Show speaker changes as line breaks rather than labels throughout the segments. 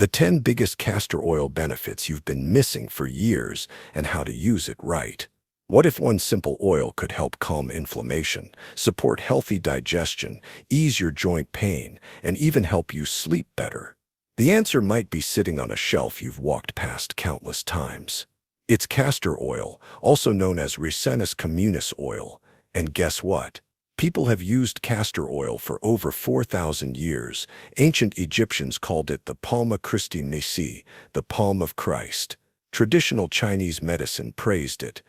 The 10 biggest castor oil benefits you've been missing for years and how to use it right. What if one simple oil could help calm inflammation, support healthy digestion, ease your joint pain, and even help you sleep better? The answer might be sitting on a shelf you've walked past countless times. It's castor oil, also known as Ricinus communis oil. And guess what? People have used castor oil for over 4,000 years. Ancient Egyptians called it the Palma Christi Nisi, the palm of Christ. Traditional Chinese medicine praised it.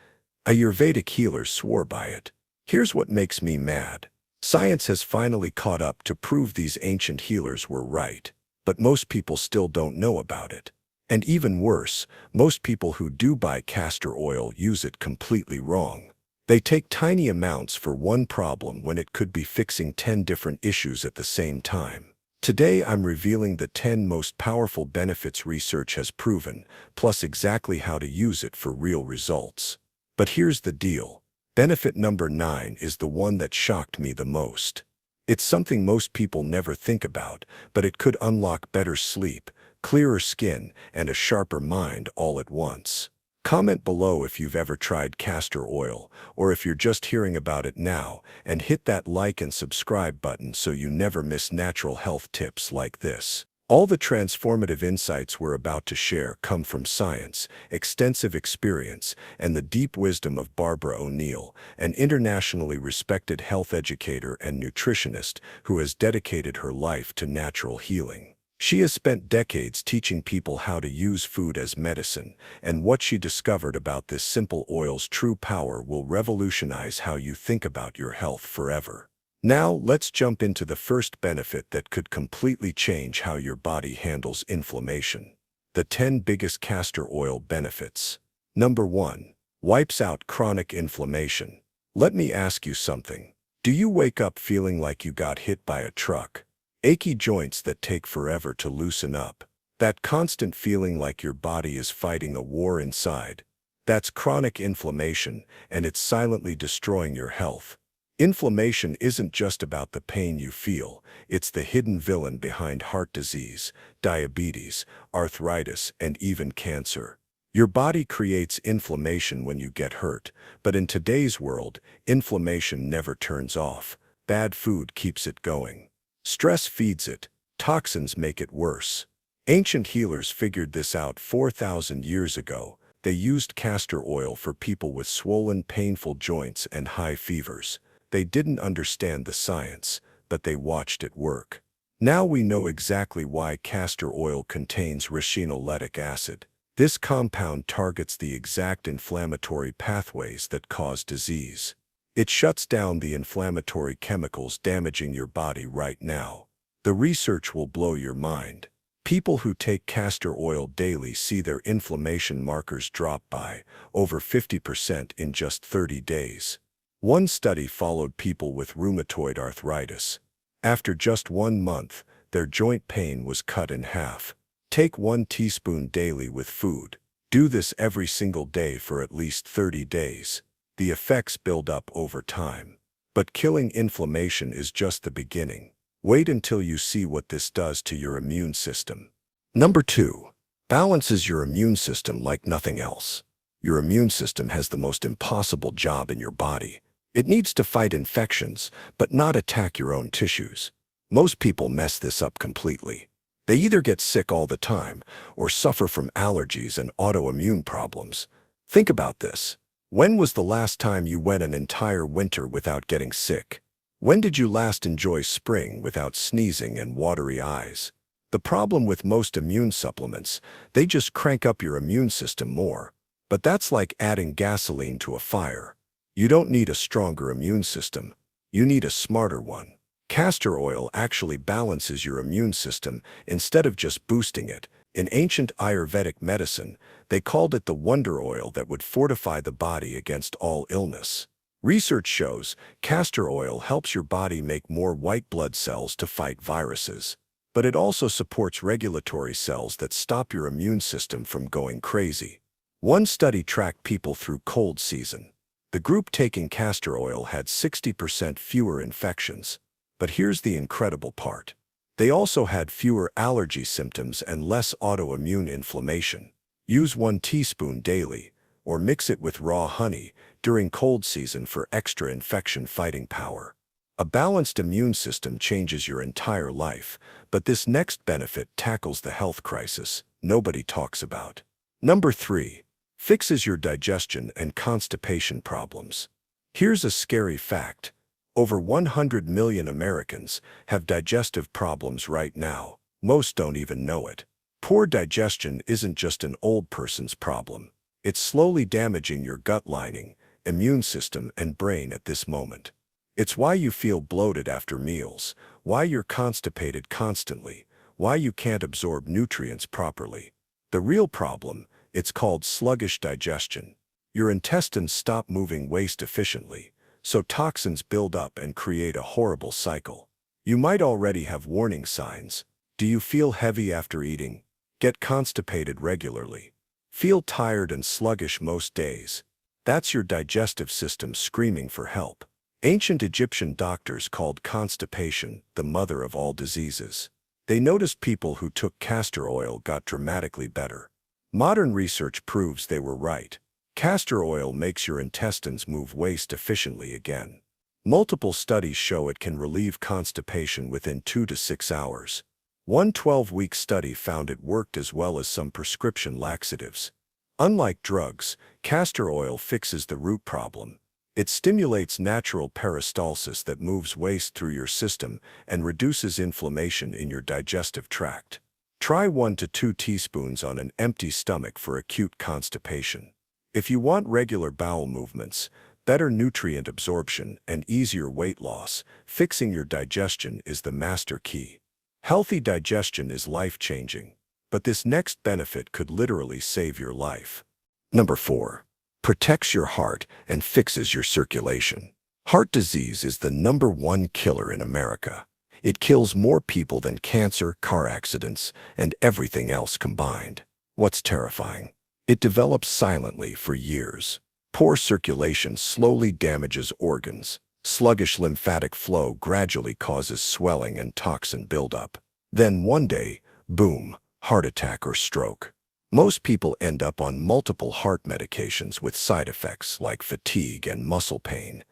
Ayurvedic healers swore by it. Here's what makes me mad. Science has finally caught up to prove these ancient healers were right. But most people still don't know about it. And even worse, most people who do buy castor oil use it completely wrong. They take tiny amounts for one problem when it could be fixing 10 different issues at the same time. Today I'm revealing the 10 most powerful benefits research has proven, plus exactly how to use it for real results. But here's the deal. Benefit number 9 is the one that shocked me the most. It's something most people never think about, but it could unlock better sleep, clearer skin, and a sharper mind all at once. Comment below if you've ever tried castor oil, or if you're just hearing about it now, and hit that like and subscribe button so you never miss natural health tips like this. All the transformative insights we're about to share come from science, extensive experience, and the deep wisdom of Barbara O'Neill, an internationally respected health educator and nutritionist who has dedicated her life to natural healing. She has spent decades teaching people how to use food as medicine, and what she discovered about this simple oil's true power will revolutionize how you think about your health forever. Now, let's jump into the first benefit that could completely change how your body handles inflammation. The 10 biggest castor oil benefits. Number 1. Wipes out chronic inflammation. Let me ask you something. Do you wake up feeling like you got hit by a truck? Achy joints that take forever to loosen up. That constant feeling like your body is fighting a war inside. That's chronic inflammation, and it's silently destroying your health. Inflammation isn't just about the pain you feel, it's the hidden villain behind heart disease, diabetes, arthritis, and even cancer. Your body creates inflammation when you get hurt, but in today's world, inflammation never turns off. Bad food keeps it going. Stress feeds it. Toxins make it worse. Ancient healers figured this out 4,000 years ago. They used castor oil for people with swollen, painful joints and high fevers. They didn't understand the science, but they watched it work. Now we know exactly why castor oil contains ricinoleic acid. This compound targets the exact inflammatory pathways that cause disease. It shuts down the inflammatory chemicals damaging your body right now. The research will blow your mind. People who take castor oil daily see their inflammation markers drop by over 50% in just 30 days. One study followed people with rheumatoid arthritis. After just 1 month, their joint pain was cut in half. Take 1 teaspoon daily with food. Do this every single day for at least 30 days. The effects build up over time. But killing inflammation is just the beginning. Wait until you see what this does to your immune system. Number 2. Balances your immune system like nothing else. Your immune system has the most impossible job in your body. It needs to fight infections, but not attack your own tissues. Most people mess this up completely. They either get sick all the time or suffer from allergies and autoimmune problems. Think about this. When was the last time you went an entire winter without getting sick? When did you last enjoy spring without sneezing and watery eyes? The problem with most immune supplements, they just crank up your immune system more. But that's like adding gasoline to a fire. You don't need a stronger immune system. You need a smarter one. Castor oil actually balances your immune system instead of just boosting it. In ancient Ayurvedic medicine, they called it the wonder oil that would fortify the body against all illness. Research shows castor oil helps your body make more white blood cells to fight viruses. But it also supports regulatory cells that stop your immune system from going crazy. One study tracked people through cold season. The group taking castor oil had 60% fewer infections. But here's the incredible part. They also had fewer allergy symptoms and less autoimmune inflammation. Use 1 teaspoon daily, or mix it with raw honey during cold season for extra infection-fighting power. A balanced immune system changes your entire life, but this next benefit tackles the health crisis nobody talks about. Number 3. Fixes your digestion and constipation problems. Here's a scary fact. Over 100 million Americans have digestive problems right now. Most don't even know it. Poor digestion isn't just an old person's problem. It's slowly damaging your gut lining, immune system, and brain at this moment. It's why you feel bloated after meals, why you're constipated constantly, why you can't absorb nutrients properly. The real problem, it's called sluggish digestion. Your intestines stop moving waste efficiently, so toxins build up and create a horrible cycle. You might already have warning signs. Do you feel heavy after eating? Get constipated regularly? Feel tired and sluggish most days? That's your digestive system screaming for help. Ancient Egyptian doctors called constipation the mother of all diseases. They noticed people who took castor oil got dramatically better. Modern research proves they were right. Castor oil makes your intestines move waste efficiently again. Multiple studies show it can relieve constipation within 2 to 6 hours. One 12-week study found it worked as well as some prescription laxatives. Unlike drugs, castor oil fixes the root problem. It stimulates natural peristalsis that moves waste through your system and reduces inflammation in your digestive tract. Try 1 to 2 teaspoons on an empty stomach for acute constipation. If you want regular bowel movements, better nutrient absorption, and easier weight loss, fixing your digestion is the master key. Healthy digestion is life-changing, but this next benefit could literally save your life. Number 4. Protects your heart and fixes your circulation. Heart disease is the #1 killer in America. It kills more people than cancer, car accidents, and everything else combined. What's terrifying? It develops silently for years. Poor circulation slowly damages organs. Sluggish lymphatic flow gradually causes swelling and toxin buildup. Then one day, boom, heart attack or stroke. Most people end up on multiple heart medications with side effects like fatigue and muscle pain,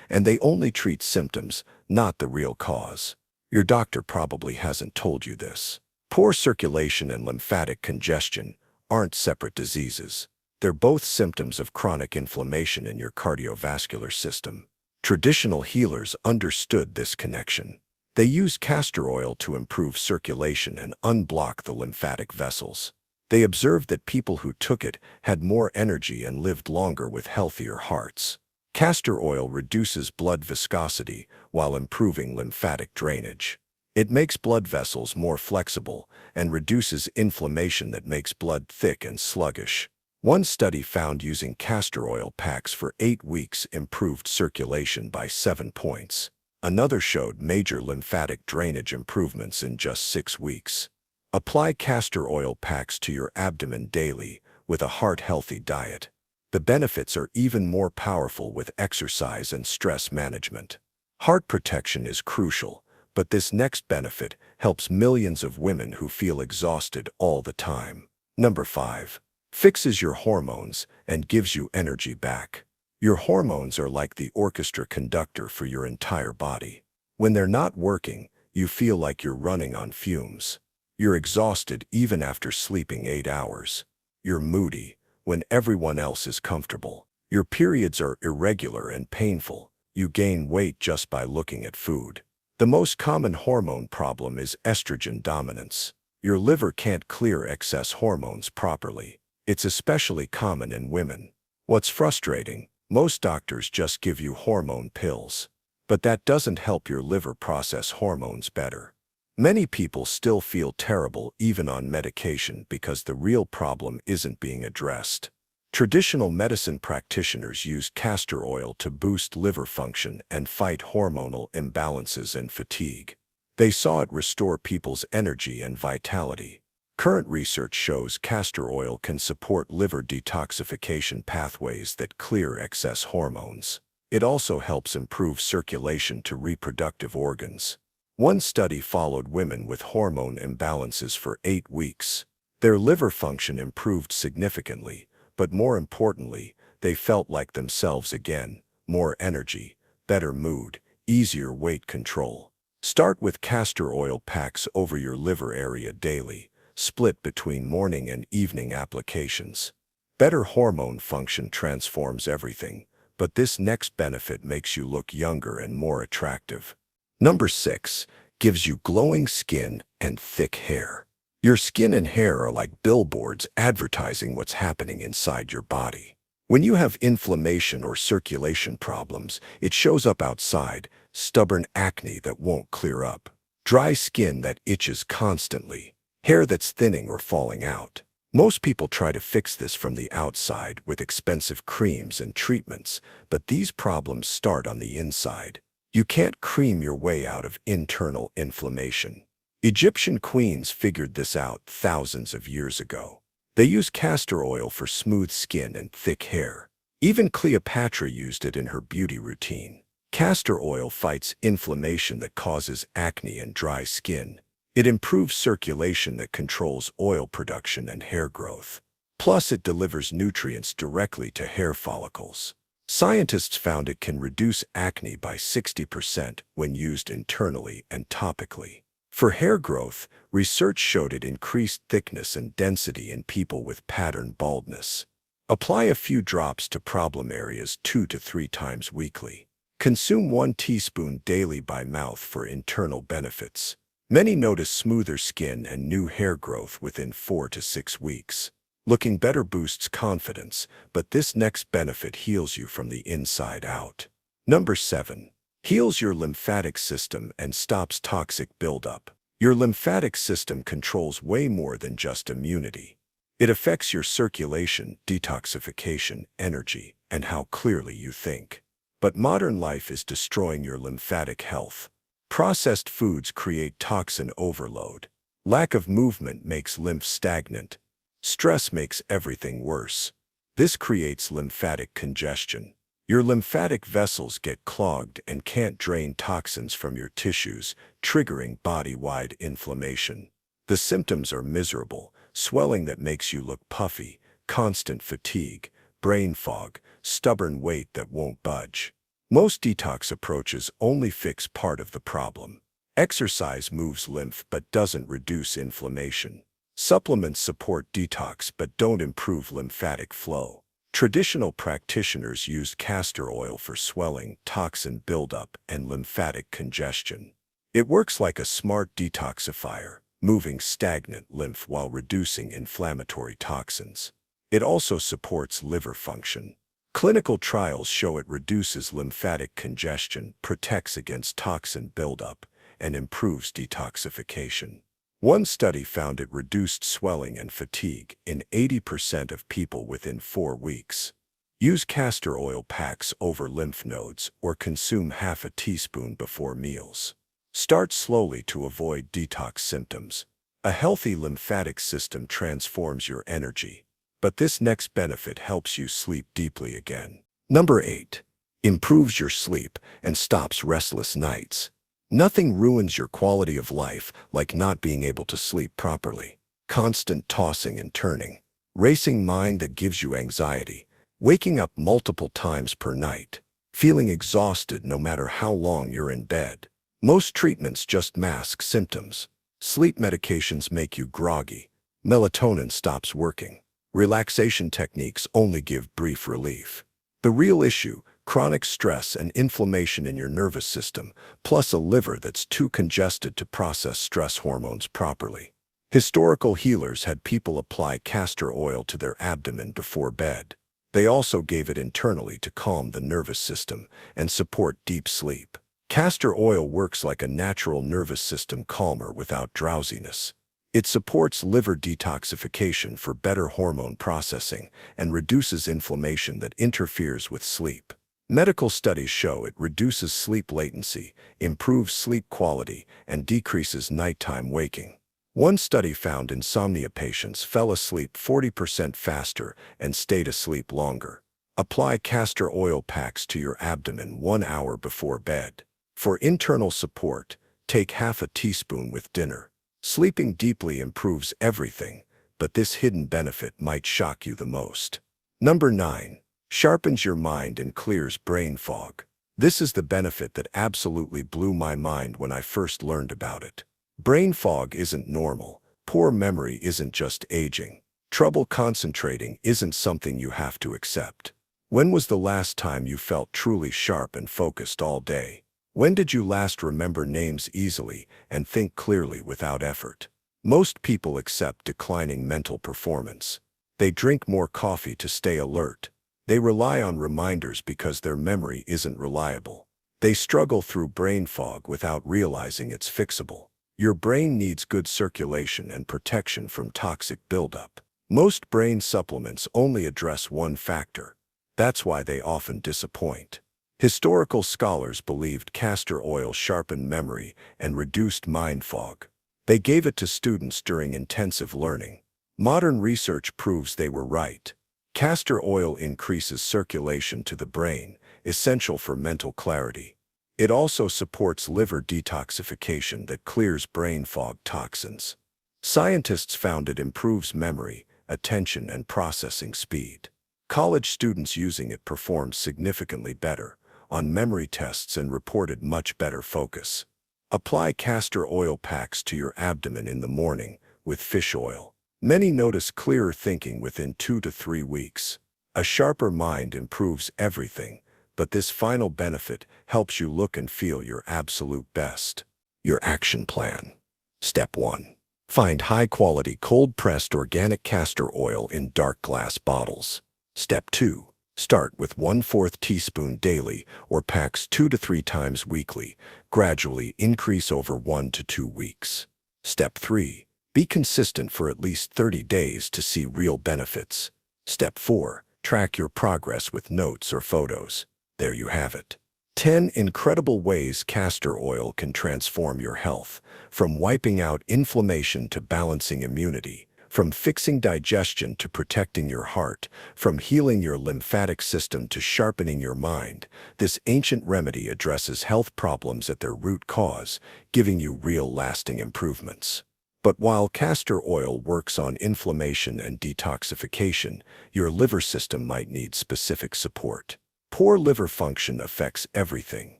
and they only treat symptoms, not the real cause. Your doctor probably hasn't told you this. Poor circulation and lymphatic congestion aren't separate diseases. They're both symptoms of chronic inflammation in your cardiovascular system. Traditional healers understood this connection. They used castor oil to improve circulation and unblock the lymphatic vessels. They observed that people who took it had more energy and lived longer with healthier hearts. Castor oil reduces blood viscosity while improving lymphatic drainage. It makes blood vessels more flexible and reduces inflammation that makes blood thick and sluggish. One study found using castor oil packs for 8 weeks improved circulation by 7 points. Another showed major lymphatic drainage improvements in just 6 weeks. Apply castor oil packs to your abdomen daily with a heart-healthy diet. The benefits are even more powerful with exercise and stress management. Heart protection is crucial, but this next benefit helps millions of women who feel exhausted all the time. Number 5. Fixes your hormones and gives you energy back. Your hormones are like the orchestra conductor for your entire body. When they're not working, you feel like you're running on fumes. You're exhausted even after sleeping 8 hours. You're moody when everyone else is comfortable. Your periods are irregular and painful. You gain weight just by looking at food. The most common hormone problem is estrogen dominance. Your liver can't clear excess hormones properly. It's especially common in women. What's frustrating, most doctors just give you hormone pills. But that doesn't help your liver process hormones better. Many people still feel terrible even on medication because the real problem isn't being addressed. Traditional medicine practitioners used castor oil to boost liver function and fight hormonal imbalances and fatigue. They saw it restore people's energy and vitality. Current research shows castor oil can support liver detoxification pathways that clear excess hormones. It also helps improve circulation to reproductive organs. One study followed women with hormone imbalances for 8 weeks. Their liver function improved significantly, but more importantly, they felt like themselves again, more energy, better mood, easier weight control. Start with castor oil packs over your liver area daily, split between morning and evening applications. Better hormone function transforms everything, but this next benefit makes you look younger and more attractive. Number 6, gives you glowing skin and thick hair. Your skin and hair are like billboards advertising what's happening inside your body. When you have inflammation or circulation problems, it shows up outside: stubborn acne that won't clear up, dry skin that itches constantly, hair that's thinning or falling out. Most people try to fix this from the outside with expensive creams and treatments, but these problems start on the inside. You can't cream your way out of internal inflammation. Egyptian queens figured this out thousands of years ago. They used castor oil for smooth skin and thick hair. Even Cleopatra used it in her beauty routine. Castor oil fights inflammation that causes acne and dry skin. It improves circulation that controls oil production and hair growth. Plus, it delivers nutrients directly to hair follicles. Scientists found it can reduce acne by 60% when used internally and topically. For hair growth, research showed it increased thickness and density in people with pattern baldness. Apply a few drops to problem areas 2 to 3 times weekly. Consume 1 teaspoon daily by mouth for internal benefits. Many notice smoother skin and new hair growth within 4 to 6 weeks. Looking better boosts confidence, but this next benefit heals you from the inside out. Number 7. Heals your lymphatic system and stops toxic buildup. Your lymphatic system controls way more than just immunity. It affects your circulation, detoxification, energy, and how clearly you think. But modern life is destroying your lymphatic health. Processed foods create toxin overload. Lack of movement makes lymph stagnant. Stress makes everything worse. This creates lymphatic congestion. Your lymphatic vessels get clogged and can't drain toxins from your tissues, triggering body-wide inflammation. The symptoms are miserable: swelling that makes you look puffy, constant fatigue, brain fog, stubborn weight that won't budge. Most detox approaches only fix part of the problem. Exercise moves lymph but doesn't reduce inflammation. Supplements support detox but don't improve lymphatic flow. Traditional practitioners used castor oil for swelling, toxin buildup, and lymphatic congestion. It works like a smart detoxifier, moving stagnant lymph while reducing inflammatory toxins. It also supports liver function. Clinical trials show it reduces lymphatic congestion, protects against toxin buildup, and improves detoxification. One study found it reduced swelling and fatigue in 80% of people within 4 weeks. Use castor oil packs over lymph nodes or consume half a teaspoon before meals. Start slowly to avoid detox symptoms. A healthy lymphatic system transforms your energy, but this next benefit helps you sleep deeply again. Number 8. Improves your sleep and stops restless nights. Nothing ruins your quality of life like not being able to sleep properly. Constant tossing and turning, racing mind that gives you anxiety, waking up multiple times per night, feeling exhausted no matter how long you're in bed. Most treatments just mask symptoms. Sleep medications make you groggy. Melatonin stops working. Relaxation techniques only give brief relief. The real issue: chronic stress and inflammation in your nervous system, plus a liver that's too congested to process stress hormones properly. Historical healers had people apply castor oil to their abdomen before bed. They also gave it internally to calm the nervous system and support deep sleep. Castor oil works like a natural nervous system calmer without drowsiness. It supports liver detoxification for better hormone processing and reduces inflammation that interferes with sleep. Medical studies show it reduces sleep latency, improves sleep quality, and decreases nighttime waking. One study found insomnia patients fell asleep 40% faster and stayed asleep longer. Apply castor oil packs to your abdomen 1 hour before bed. For internal support, Take half a teaspoon with dinner. Sleeping deeply improves everything, but this hidden benefit might shock you the most. Number 9. Sharpens your mind and clears brain fog. This is the benefit that absolutely blew my mind when I first learned about it. Brain fog isn't normal. Poor memory isn't just aging. Trouble concentrating isn't something you have to accept. When was the last time you felt truly sharp and focused all day? When did you last remember names easily and think clearly without effort? Most people accept declining mental performance. They drink more coffee to stay alert. They rely on reminders because their memory isn't reliable. They struggle through brain fog without realizing it's fixable. Your brain needs good circulation and protection from toxic buildup. Most brain supplements only address one factor. That's why they often disappoint. Historical scholars believed castor oil sharpened memory and reduced mind fog. They gave it to students during intensive learning. Modern research proves they were right. Castor oil increases circulation to the brain, essential for mental clarity. It also supports liver detoxification that clears brain fog toxins. Scientists found it improves memory, attention, and processing speed. College students using it performed significantly better on memory tests and reported much better focus. Apply castor oil packs to your abdomen in the morning with fish oil. Many notice clearer thinking within 2 to 3 weeks. A sharper mind improves everything, but this final benefit helps you look and feel your absolute best. Your action plan. Step 1. Find high-quality cold-pressed organic castor oil in dark glass bottles. Step 2. Start with 1/4 teaspoon daily or packs 2 to 3 times weekly. Gradually increase over 1 to 2 weeks. Step 3. Be consistent for at least 30 days to see real benefits. Step 4. Track your progress with notes or photos. There you have it. 10 incredible ways castor oil can transform your health, from wiping out inflammation to balancing immunity, from fixing digestion to protecting your heart, from healing your lymphatic system to sharpening your mind. This ancient remedy addresses health problems at their root cause, giving you real lasting improvements. But while castor oil works on inflammation and detoxification, your liver system might need specific support. Poor liver function affects everything: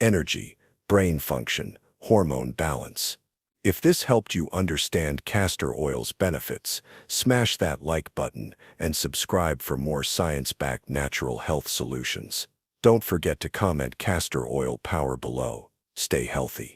energy, brain function, hormone balance. If this helped you understand castor oil's benefits, smash that like button and subscribe for more science-backed natural health solutions. Don't forget to comment castor oil power below. Stay healthy.